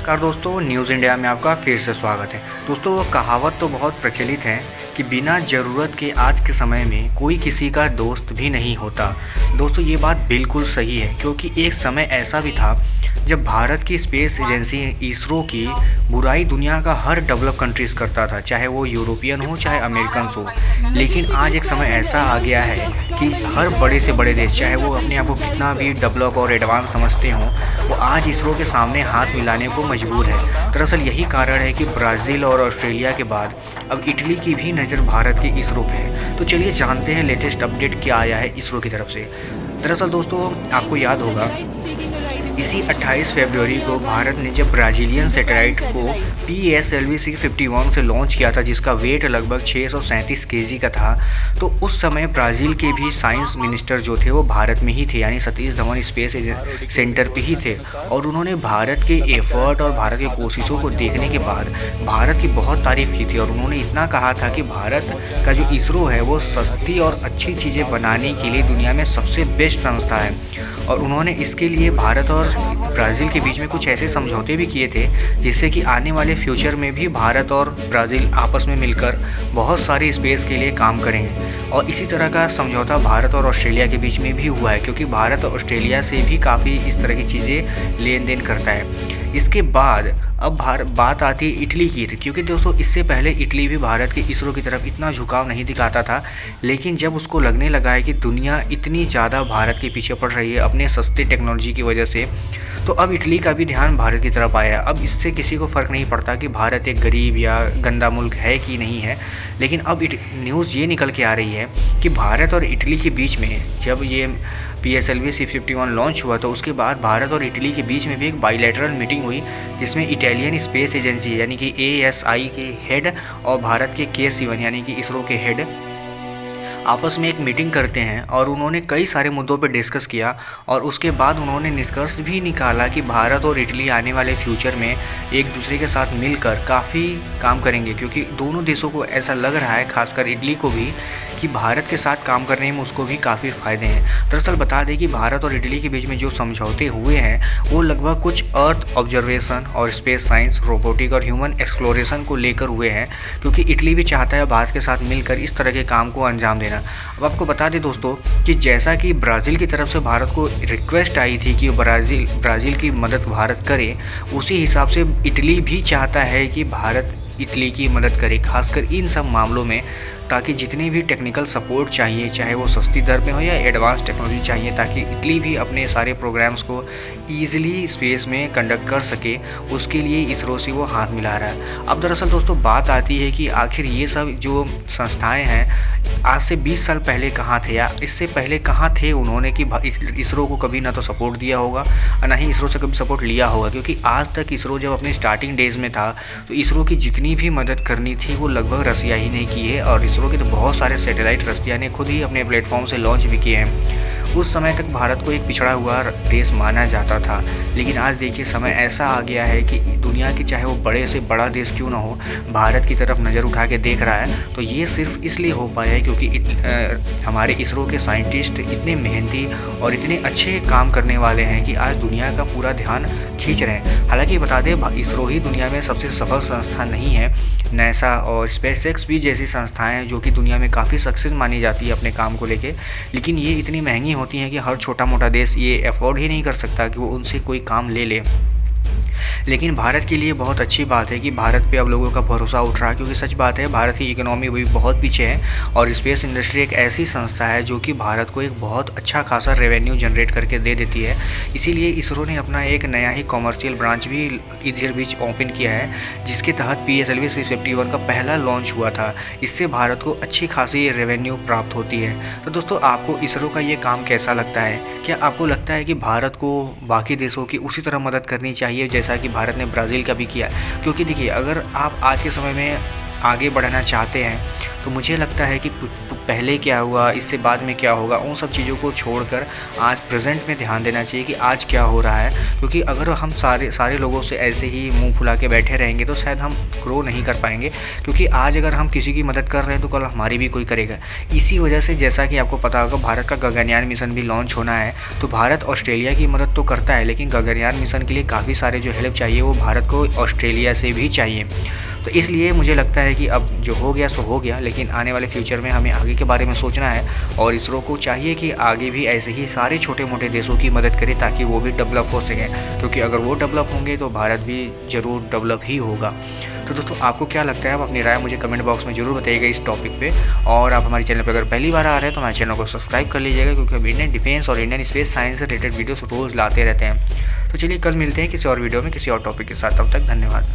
नमस्कार दोस्तों, news India में आपका फिर से स्वागत है। दोस्तों, वो कहावत तो बहुत प्रचलित है कि बिना ज़रूरत के आज के समय में कोई किसी का दोस्त भी नहीं होता। दोस्तों, ये बात बिल्कुल सही है क्योंकि एक समय ऐसा भी था जब भारत की स्पेस एजेंसी इसरो की बुराई दुनिया का हर डेवलप कंट्रीज़ करता था, चाहे वो यूरोपियन हो चाहे अमेरिकन हो। लेकिन आज एक समय ऐसा आ गया है कि हर बड़े से बड़े देश, चाहे वो अपने आप को कितना भी डेवलप और एडवांस समझते हों, वो आज इसरो के सामने हाथ मिलाने को मजबूर है। दरअसल यही कारण है कि ब्राज़ील और ऑस्ट्रेलिया के बाद अब इटली की भी नज़र भारत के इसरो पे है। तो चलिए जानते हैं लेटेस्ट अपडेट क्या आया है इसरो की तरफ से। दरअसल दोस्तों, आपको याद होगा इसी 28 फरवरी को भारत ने जब ब्राज़ीलियन सैटेलाइट को PSLV-C51 से लॉन्च किया था, जिसका वेट लगभग 637 केजी का था, तो उस समय ब्राज़ील के भी साइंस मिनिस्टर जो थे वो भारत में ही थे, यानी सतीश धवन स्पेस सेंटर पे ही थे। और उन्होंने भारत के एफर्ट और भारत की कोशिशों को देखने के बाद भारत की बहुत तारीफ़ की थी। और उन्होंने इतना कहा था कि भारत का जो इसरो है वो सस्ती और अच्छी चीज़ें बनाने के लिए दुनिया में सबसे बेस्ट संस्था है। और उन्होंने इसके लिए भारत और ब्राज़ील के बीच में कुछ ऐसे समझौते भी किए थे जिससे कि आने वाले फ्यूचर में भी भारत और ब्राज़ील आपस में मिलकर बहुत सारी स्पेस के लिए काम करेंगे। और इसी तरह का समझौता भारत और ऑस्ट्रेलिया के बीच में भी हुआ है, क्योंकि भारत ऑस्ट्रेलिया से भी काफ़ी इस तरह की चीज़ें लेन देन करता है। इसके बाद अब बात आती है इटली की, क्योंकि दोस्तों इससे पहले इटली भी भारत के इसरो की तरफ इतना झुकाव नहीं दिखाता था। लेकिन जब उसको लगने लगा है कि दुनिया इतनी ज़्यादा भारत के पीछे पड़ रही है अपने सस्ते टेक्नोलॉजी की वजह से, तो अब इटली का भी ध्यान भारत की तरफ आया। अब इससे किसी को फ़र्क नहीं पड़ता कि भारत एक गरीब या गंदा मुल्क है कि नहीं है। लेकिन अब न्यूज़ ये निकल के आ रही है कि भारत और इटली के बीच में जब ये PSLV-C51 लॉन्च हुआ तो उसके बाद भारत और इटली के बीच में भी एक बाइलैटरल मीटिंग हुई, जिसमें इटालियन स्पेस एजेंसी यानी कि ASI के हेड और भारत के K-7 यानी कि इसरो के हेड आपस में एक मीटिंग करते हैं। और उन्होंने कई सारे मुद्दों पर डिस्कस किया और उसके बाद उन्होंने निष्कर्ष भी निकाला कि भारत और इटली आने वाले फ्यूचर में एक दूसरे के साथ मिलकर काफ़ी काम करेंगे, क्योंकि दोनों देशों को ऐसा लग रहा है, खासकर इटली को भी, कि भारत के साथ काम करने में उसको भी काफ़ी फ़ायदे हैं। दरअसल बता दें कि भारत और इटली के बीच में जो समझौते हुए हैं वो लगभग कुछ अर्थ ऑब्जर्वेशन और स्पेस साइंस, रोबोटिक और ह्यूमन एक्सप्लोरेशन को लेकर हुए हैं, क्योंकि इटली भी चाहता है भारत के साथ मिलकर इस तरह के काम को अंजाम देना। अब आपको बता दें दोस्तों कि जैसा कि ब्राज़ील की तरफ से भारत को रिक्वेस्ट आई थी कि ब्राज़ील की मदद भारत करे, उसी हिसाब से इटली भी चाहता है कि भारत इटली की मदद करे, खासकर इन सब मामलों में, ताकि जितने भी टेक्निकल सपोर्ट चाहिए, चाहे वो सस्ती दर में हो या एडवांस टेक्नोलॉजी चाहिए, ताकि इटली भी अपने सारे प्रोग्राम्स को ईज़िली स्पेस में कंडक्ट कर सके, उसके लिए इसरो से वो हाथ मिला रहा है। अब दरअसल दोस्तों बात आती है कि आखिर ये सब जो संस्थाएं हैं आज से 20 साल पहले कहाँ थे, या इससे पहले कहाँ थे उन्होंने कि इसरो को कभी ना तो सपोर्ट दिया होगा और ना ही इसरो से कभी सपोर्ट लिया होगा। क्योंकि आज तक इसरो जब अपने स्टार्टिंग डेज़ में था तो इसरो की जितनी भी मदद करनी थी वो लगभग रसिया ही ने की है। और इसरो के तो बहुत सारे सैटेलाइट रसिया ने खुद ही अपने प्लेटफॉर्म से लॉन्च भी किए हैं। उस समय तक भारत को एक पिछड़ा हुआ देश माना जाता था, लेकिन आज देखिए समय ऐसा आ गया है कि दुनिया की चाहे वो बड़े से बड़ा देश क्यों ना हो, भारत की तरफ नज़र उठा के देख रहा है। तो ये सिर्फ इसलिए हो पाया है क्योंकि हमारे इसरो के साइंटिस्ट इतने मेहनती और इतने अच्छे काम करने वाले हैं कि आज दुनिया का पूरा ध्यान खींच रहे हैं। हालांकि बता दें इसरो ही दुनिया में सबसे सफल संस्था नहीं है, नासा और स्पेसएक्स भी जैसी संस्थाएं हैं जो कि दुनिया में काफ़ी सक्सेस मानी जाती है अपने काम को लेके, लेकिन ये इतनी महंगी होती हैं कि हर छोटा मोटा देश ये अफोर्ड ही नहीं कर सकता कि वो उनसे कोई काम ले ले। लेकिन भारत के लिए बहुत अच्छी बात है कि भारत पे अब लोगों का भरोसा उठ रहा है, क्योंकि सच बात है भारत की इकोनॉमी भी बहुत पीछे है और स्पेस इंडस्ट्री एक ऐसी संस्था है जो कि भारत को एक बहुत अच्छा खासा रेवेन्यू जनरेट करके दे देती है। इसीलिए इसरो ने अपना एक नया ही कॉमर्शियल ब्रांच भी इधर बीच ओपन किया है, जिसके तहत PSLV-C51 का पहला लॉन्च हुआ था। इससे भारत को अच्छी खासी रेवेन्यू प्राप्त होती है। तो दोस्तों आपको इसरो का ये काम कैसा लगता है? क्या आपको लगता है कि भारत को बाकी देशों की उसी तरह मदद करनी चाहिए जैसा कि भारत ने ब्राज़ील का भी किया? क्योंकि देखिए अगर आप आज के समय में आगे बढ़ना चाहते हैं, तो मुझे लगता है कि पहले क्या हुआ, इससे बाद में क्या होगा, उन सब चीज़ों को छोड़कर आज प्रेजेंट में ध्यान देना चाहिए कि आज क्या हो रहा है। क्योंकि अगर हम सारे लोगों से ऐसे ही मुंह फुला के बैठे रहेंगे तो शायद हम ग्रो नहीं कर पाएंगे। क्योंकि आज अगर हम किसी की मदद कर रहे हैं तो कल हमारी भी कोई करेगा। इसी वजह से जैसा कि आपको पता होगा, भारत का गगनयान मिशन भी लॉन्च होना है। तो भारत ऑस्ट्रेलिया की मदद तो करता है, लेकिन गगनयान मिशन के लिए काफ़ी सारे जो हेल्प चाहिए वो भारत को ऑस्ट्रेलिया से भी चाहिए। तो इसलिए मुझे लगता है कि अब जो हो गया सो हो गया, लेकिन आने वाले फ्यूचर में हमें आगे के बारे में सोचना है। और इसरो को चाहिए कि आगे भी ऐसे ही सारे छोटे मोटे देशों की मदद करे ताकि वो भी डेवलप हो सकें। क्योंकि अगर वो डेवलप होंगे तो भारत भी ज़रूर डेवलप ही होगा। तो दोस्तों, आपको क्या लगता है? आप अपनी राय मुझे कमेंट बॉक्स में ज़रूर बताइएगा इस टॉपिक पे। और आप हमारे चैनल पर अगर पहली बार आ रहे हैं तो हमारे चैनल को सब्सक्राइब कर लीजिएगा, क्योंकि हम इंडियन डिफेंस और इंडियन स्पेस साइंस से रिलेटेड वीडियोस रोज़ लाते रहते हैं। तो चलिए, कल मिलते हैं किसी और वीडियो में किसी और टॉपिक के साथ। तब तक धन्यवाद।